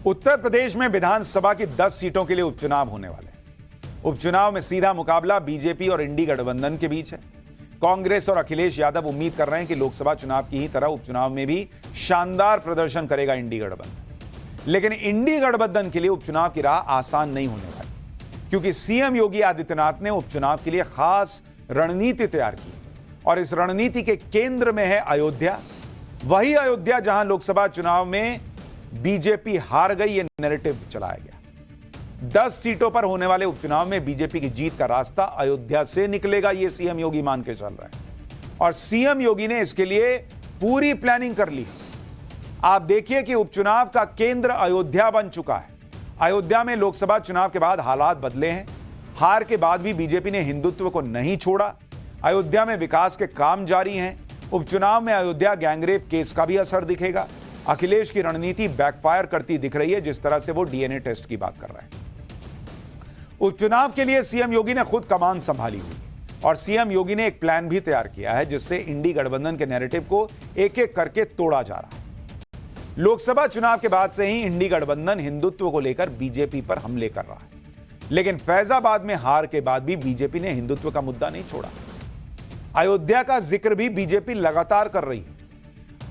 उत्तर प्रदेश में विधानसभा की 10 सीटों के लिए उपचुनाव होने वाले हैं। उपचुनाव में सीधा मुकाबला बीजेपी और इंडी गठबंधन के बीच है। कांग्रेस और अखिलेश यादव उम्मीद कर रहे हैं कि लोकसभा चुनाव की ही तरह उपचुनाव में भी शानदार प्रदर्शन करेगा इंडी गठबंधन। लेकिन इंडी गठबंधन के लिए उपचुनाव की राह आसान नहीं होने वाली, क्योंकि सीएम योगी आदित्यनाथ ने उपचुनाव के लिए खास रणनीति तैयार की और इस रणनीति के केंद्र में है अयोध्या। वही अयोध्या जहां लोकसभा चुनाव में बीजेपी हार गई, यह नैरेटिव चलाया गया। 10 सीटों पर होने वाले उपचुनाव में बीजेपी की जीत का रास्ता अयोध्या से निकलेगा, यह सीएम योगी मान के चल रहे हैं और सीएम योगी ने इसके लिए पूरी प्लानिंग कर ली। आप देखिए कि उपचुनाव का केंद्र अयोध्या बन चुका है। अयोध्या में लोकसभा चुनाव के बाद हालात बदले हैं। हार के बाद भी बीजेपी ने हिंदुत्व को नहीं छोड़ा। अयोध्या में विकास के काम जारी हैं। उपचुनाव में अयोध्या गैंगरेप केस का भी असर दिखेगा। अखिलेश की रणनीति बैकफायर करती दिख रही है, जिस तरह से वो डीएनए टेस्ट की बात कर रहे हैं। उपचुनाव के लिए सीएम योगी ने खुद कमान संभाली हुई और सीएम योगी ने एक प्लान भी तैयार किया है, जिससे इंडी गठबंधन के नैरेटिव को एक एक करके तोड़ा जा रहा है। लोकसभा चुनाव के बाद से ही इंडी गठबंधन हिंदुत्व को लेकर बीजेपी पर हमले कर रहा है, लेकिन फैजाबाद में हार के बाद भी बीजेपी ने हिंदुत्व का मुद्दा नहीं छोड़ा। अयोध्या का जिक्र भी बीजेपी लगातार कर रही है।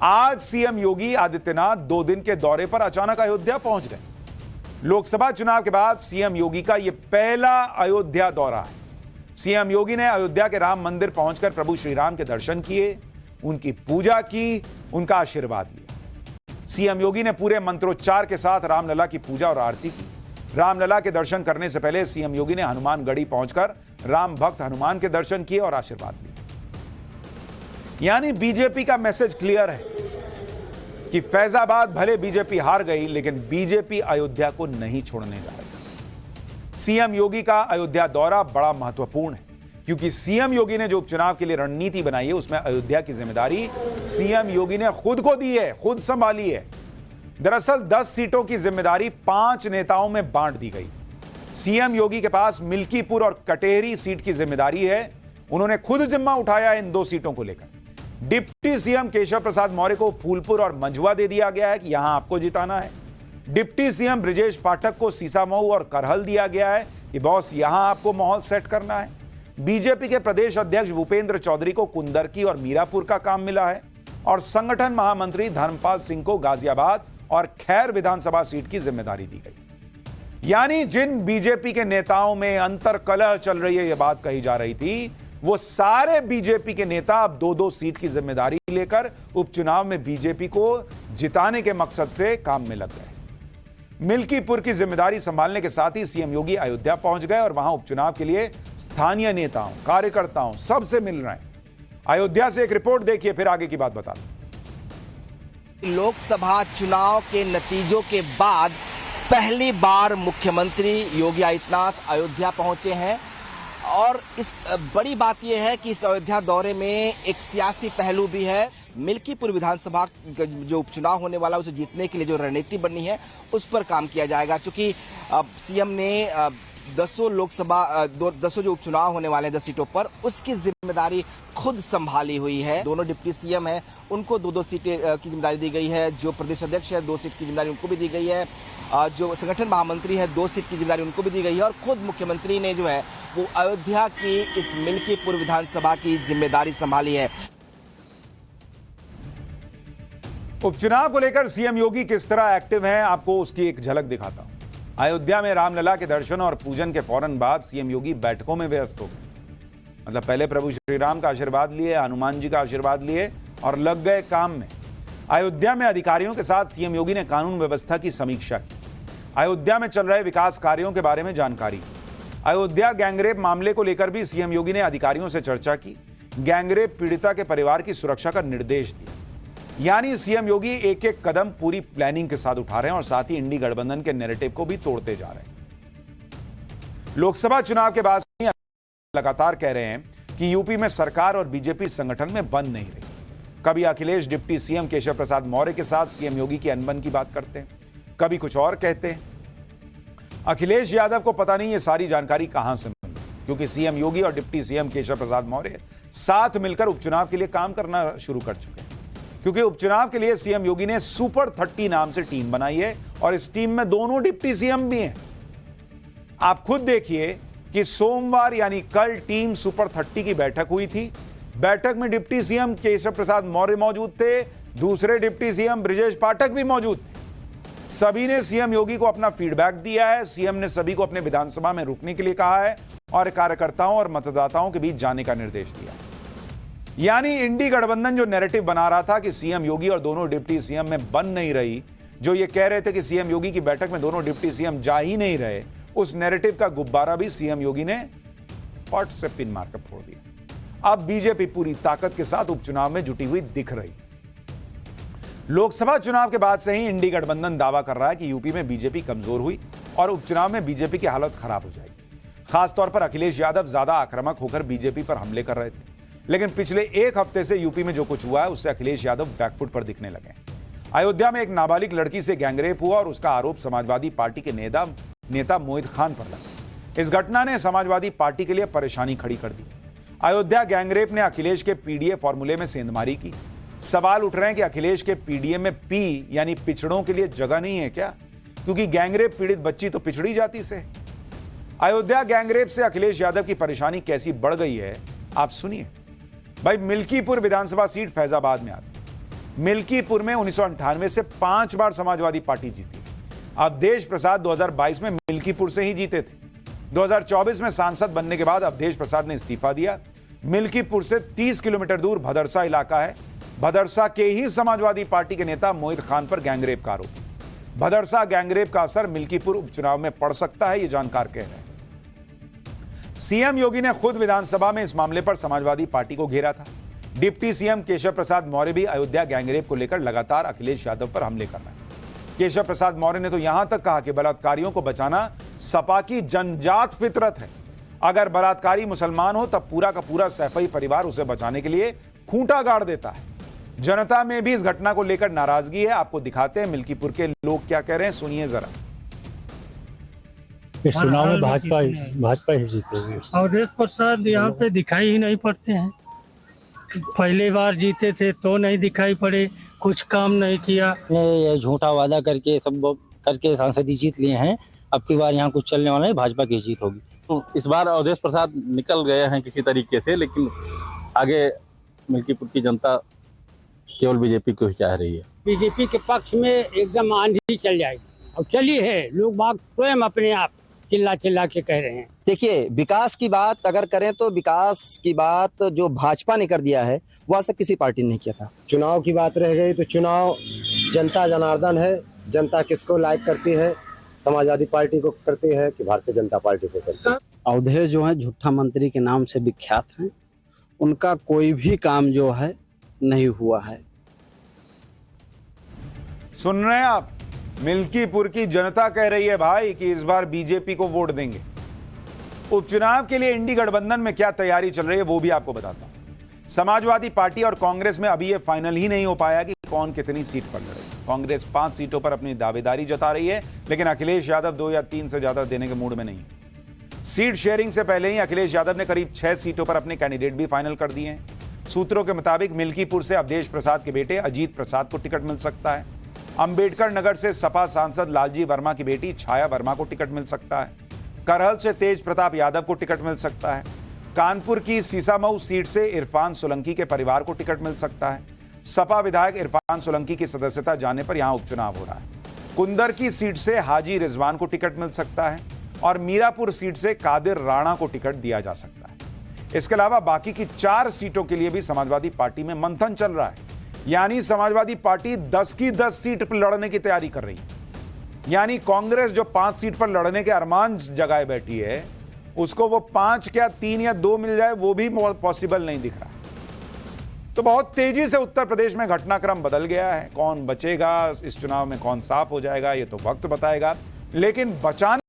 आज सीएम योगी आदित्यनाथ 2 दिन के दौरे पर अचानक अयोध्या पहुंच गए। लोकसभा चुनाव के बाद सीएम योगी का यह पहला अयोध्या दौरा है। सीएम योगी ने अयोध्या के राम मंदिर पहुंचकर प्रभु श्री राम के दर्शन किए, उनकी पूजा की, उनका आशीर्वाद लिया। सीएम योगी ने पूरे मंत्रोच्चार के साथ रामलला की पूजा और आरती की। रामलला के दर्शन करने से पहले सीएम योगी ने हनुमानगढ़ी पहुंचकर राम भक्त हनुमान के दर्शन किए और आशीर्वाद लिए। यानी बीजेपी का मैसेज क्लियर है कि फैजाबाद भले बीजेपी हार गई, लेकिन बीजेपी अयोध्या को नहीं छोड़ने जा रही। सीएम योगी का अयोध्या दौरा बड़ा महत्वपूर्ण है, क्योंकि सीएम योगी ने जो उपचुनाव के लिए रणनीति बनाई है, उसमें अयोध्या की जिम्मेदारी सीएम योगी ने खुद को दी है, खुद संभाली है। दरअसल 10 सीटों की जिम्मेदारी 5 नेताओं में बांट दी गई। सीएम योगी के पास मिल्कीपुर और कटेहरी सीट की जिम्मेदारी है। उन्होंने खुद जिम्मा उठाया इन 2 सीटों को लेकर। डिप्टी सीएम केशव प्रसाद मौर्य को फूलपुर और मंझुआ दे दिया गया है कि यहां आपको जिताना है। डिप्टी सीएम ब्रिजेश पाठक को सीसामऊ और करहल दिया गया है कि बॉस यहां आपको माहौल सेट करना है। बीजेपी के प्रदेश अध्यक्ष भूपेंद्र चौधरी को कुंदरकी और मीरापुर का काम मिला है और संगठन महामंत्री धर्मपाल सिंह को गाजियाबाद और खैर विधानसभा सीट की जिम्मेदारी दी गई। यानी जिन बीजेपी के नेताओं में अंतर्कलह चल रही है, यह बात कही जा रही थी, वो सारे बीजेपी के नेता अब 2-2 सीट की जिम्मेदारी लेकर उपचुनाव में बीजेपी को जिताने के मकसद से काम में लग गए। मिल्कीपुर की जिम्मेदारी संभालने के साथ ही सीएम योगी अयोध्या पहुंच गए और वहां उपचुनाव के लिए स्थानीय नेताओं, कार्यकर्ताओं सबसे मिल रहे हैं। अयोध्या से एक रिपोर्ट देखिए, फिर आगे की बात बता दूं। लोकसभा चुनाव के नतीजों के बाद पहली बार मुख्यमंत्री योगी आदित्यनाथ अयोध्या पहुंचे हैं और इस बड़ी बात यह है कि इस अयोध्या दौरे में एक सियासी पहलू भी है। मिल्कीपुर विधानसभा जो उपचुनाव होने वाला है, उसे जीतने के लिए जो रणनीति बननी है, उस पर काम किया जाएगा। क्योंकि सीएम ने 10 जो उपचुनाव होने वाले हैं 10 सीटों पर, उसकी जिम्मेदारी खुद संभाली हुई है। दोनों डिप्टी सीएम हैं, उनको 2-2 सीटें की जिम्मेदारी दी गई है। जो प्रदेश अध्यक्ष है 2 सीट की जिम्मेदारी उनको भी दी गई है। जो संगठन महामंत्री है 2 सीट की जिम्मेदारी उनको भी दी गई है और खुद मुख्यमंत्री ने जो है वो अयोध्या की इस मिल्कीपुर विधानसभा की जिम्मेदारी संभाली है। उपचुनाव को लेकर सीएम योगी किस तरह एक्टिव हैं, आपको उसकी एक झलक दिखाता हूं। अयोध्या में रामलला के दर्शन और पूजन के फौरन बाद सीएम योगी बैठकों में व्यस्त हो गए। मतलब पहले प्रभु श्री राम का आशीर्वाद लिए, हनुमान जी का आशीर्वाद लिए और लग गए काम में। अयोध्या में अधिकारियों के साथ सीएम योगी ने कानून व्यवस्था की समीक्षा की। अयोध्या में चल रहे विकास कार्यों के बारे में जानकारी दी। अयोध्या गैंगरेप मामले को लेकर भी सीएम योगी ने अधिकारियों से चर्चा की। गैंगरेप पीड़िता के परिवार की सुरक्षा का निर्देश दिया। यानी सीएम योगी एक एक कदम पूरी प्लानिंग के साथ उठा रहे हैं और साथ ही इंडी गठबंधन के नैरेटिव को भी तोड़ते जा रहे हैं। लोकसभा चुनाव के बाद लगातार कह रहे हैं कि यूपी में सरकार और बीजेपी संगठन में बंद नहीं रही। कभी अखिलेश डिप्टी सीएम केशव प्रसाद मौर्य के साथ सीएम योगी की अनबन की बात करते हैं, कभी कुछ और कहते हैं। अखिलेश यादव को पता नहीं ये सारी जानकारी कहां से मिली, क्योंकि सीएम योगी और डिप्टी सीएम केशव प्रसाद मौर्य साथ मिलकर उपचुनाव के लिए काम करना शुरू कर चुके हैं। क्योंकि उपचुनाव के लिए सीएम योगी ने सुपर 30 नाम से टीम बनाई है और इस टीम में दोनों डिप्टी सीएम भी हैं। आप खुद देखिए कि सोमवार यानी कल टीम सुपर 30 की बैठक हुई थी। बैठक में डिप्टी सीएम केशव प्रसाद मौर्य मौजूद थे, दूसरे डिप्टी सीएम ब्रिजेश पाठक भी मौजूद थे। सभी ने सीएम योगी को अपना फीडबैक दिया है। सीएम ने सभी को अपने विधानसभा में रुकने के लिए कहा है और कार्यकर्ताओं और मतदाताओं के बीच जाने का निर्देश दिया। यानी इंडी गठबंधन जो नैरेटिव बना रहा था कि सीएम योगी और दोनों डिप्टी सीएम में बन नहीं रही, जो ये कह रहे थे कि सीएम योगी की बैठक में दोनों डिप्टी सीएम जा ही नहीं रहे, उस नैरेटिव का गुब्बारा भी सीएम योगी ने पट से पिन मारकर फोड़ दिया। अब बीजेपी पूरी ताकत के साथ उपचुनाव में जुटी हुई दिख रही। लोकसभा चुनाव के बाद से ही इंडी गठबंधन दावा कर रहा है कि यूपी में बीजेपी कमजोर हुई और उपचुनाव में बीजेपी की हालत खराब हो जाएगी। खासतौर पर अखिलेश यादव ज्यादा आक्रामक होकर बीजेपी पर हमले कर रहे थे, लेकिन पिछले एक हफ्ते से यूपी में जो कुछ हुआ है उससे अखिलेश यादव बैकफुट पर दिखने लगे। अयोध्या में एक नाबालिग लड़की से गैंगरेप हुआ और उसका आरोप समाजवादी पार्टी के नेता मोहित खान पर लगा। इस घटना ने समाजवादी पार्टी के लिए परेशानी खड़ी कर दी। अयोध्या गैंगरेप ने अखिलेश के पीडीए फॉर्मूले में सेंधमारी की। सवाल उठ रहे हैं कि अखिलेश के पीडीए में पी यानी पिछड़ों के लिए जगह नहीं है क्या? क्योंकि गैंगरेप पीड़ित बच्ची तो पिछड़ी जाति से। अयोध्या गैंगरेप से अखिलेश यादव की परेशानी कैसी बढ़ गई है आप सुनिए। भाई, मिल्कीपुर विधानसभा सीट फैजाबाद में आती। मिल्कीपुर में 1998 से 5 बार समाजवादी पार्टी जीती। अवधेश प्रसाद 2022 में मिल्कीपुर से ही जीते थे। 2024 में सांसद बनने के बाद अवधेश प्रसाद ने इस्तीफा दिया। मिल्कीपुर से 30 किलोमीटर दूर भदरसा इलाका है। भदरसा के ही समाजवादी पार्टी के नेता मोहित खान पर गैंगरेप का आरोप। भदरसा गैंगरेप का असर मिल्कीपुर उपचुनाव में पड़ सकता है, ये जानकार कह रहे हैं। सीएम योगी ने खुद विधानसभा में इस मामले पर समाजवादी पार्टी को घेरा था। डिप्टी सीएम केशव प्रसाद मौर्य भी अयोध्या गैंगरेप को लेकर लगातार अखिलेश यादव पर हमले कर रहे हैं। केशव प्रसाद मौर्य ने तो यहां तक कहा कि बलात्कारियों को बचाना सपा की जनजात फितरत है। अगर बलात्कारी मुसलमान हो तब पूरा का पूरा सैफई परिवार उसे बचाने के लिए खूंटा गाड़ देता है। जनता में भी इस घटना को लेकर नाराजगी है। आपको दिखाते हैं मिल्कीपुर के लोग क्या कह रहे हैं, सुनिए जरा। इस चुनाव में भाजपा ही जीतेगी। अवधेश प्रसाद यहाँ पे दिखाई ही नहीं पड़ते हैं। पहली बार जीते थे तो नहीं दिखाई पड़े, कुछ काम नहीं किया। ये झूठा वादा करके सब करके सांसद जीत लिए हैं। अब की बार यहाँ कुछ चलने वाला है, भाजपा की जीत होगी। तो इस बार अवधेश प्रसाद निकल गए हैं किसी तरीके से, लेकिन आगे मिल्कीपुर की जनता केवल बीजेपी को ही चाह रही है। बीजेपी के पक्ष में एकदम आंधी चल जाएगी। अब चली है, लोग बाग स्वयं अपने आप चिल्ला चिल्ला के कह रहे हैं। देखिए, विकास की बात अगर करें तो विकास की बात जो भाजपा ने कर दिया है वो आज तक किसी पार्टी ने नहीं किया था। चुनाव की बात रह गई तो चुनाव जनता जनार्दन है। जनता किसको लाइक करती है, समाजवादी पार्टी को करती है कि भारतीय जनता पार्टी को करती है। अवधेश जो है झूठा मंत्री के नाम से विख्यात हैं। उनका कोई भी काम जो है नहीं हुआ है। सुन रहे हैं आप, मिल्कीपुर की जनता कह रही है भाई कि इस बार बीजेपी को वोट देंगे। उपचुनाव के लिए इंडी गठबंधन में क्या तैयारी चल रही है वो भी आपको बताता हूं। समाजवादी पार्टी और कांग्रेस में अभी यह फाइनल ही नहीं हो पाया कि कौन कितनी सीट पर लड़े। कांग्रेस 5 सीटों पर अपनी दावेदारी जता रही है, लेकिन अखिलेश यादव 2 या 3 से ज्यादा देने के मूड में नहीं है। सीट शेयरिंग से पहले ही अखिलेश यादव ने करीब 6 सीटों पर अपने कैंडिडेट भी फाइनल कर दिए हैं। सूत्रों के मुताबिक मिल्कीपुर से अवधेश प्रसाद के बेटे अजीत प्रसाद को टिकट मिल सकता है। अंबेडकर नगर से सपा सांसद लालजी वर्मा की बेटी छाया वर्मा को टिकट मिल सकता है। करहल से तेज प्रताप यादव को टिकट मिल सकता है। कानपुर की सीसामऊ सीट से इरफान सोलंकी के परिवार को टिकट मिल सकता है। सपा विधायक इरफान सोलंकी की सदस्यता जाने पर यहां उपचुनाव हो रहा है। कुंदर की सीट से हाजी रिजवान को टिकट मिल सकता है और मीरापुर सीट से कादिर राणा को टिकट दिया जा सकता है। इसके अलावा बाकी की 4 सीटों के लिए भी समाजवादी पार्टी में मंथन चल रहा है। यानी समाजवादी पार्टी 10 की 10 सीट पर लड़ने की तैयारी कर रही है। यानी कांग्रेस जो 5 सीट पर लड़ने के अरमान जगाए बैठी है, उसको वो 5 क्या 3 या 2 मिल जाए वो भी पॉसिबल नहीं दिख रहा। तो बहुत तेजी से उत्तर प्रदेश में घटनाक्रम बदल गया है। कौन बचेगा इस चुनाव में, कौन साफ हो जाएगा, ये तो वक्त बताएगा। लेकिन बचाने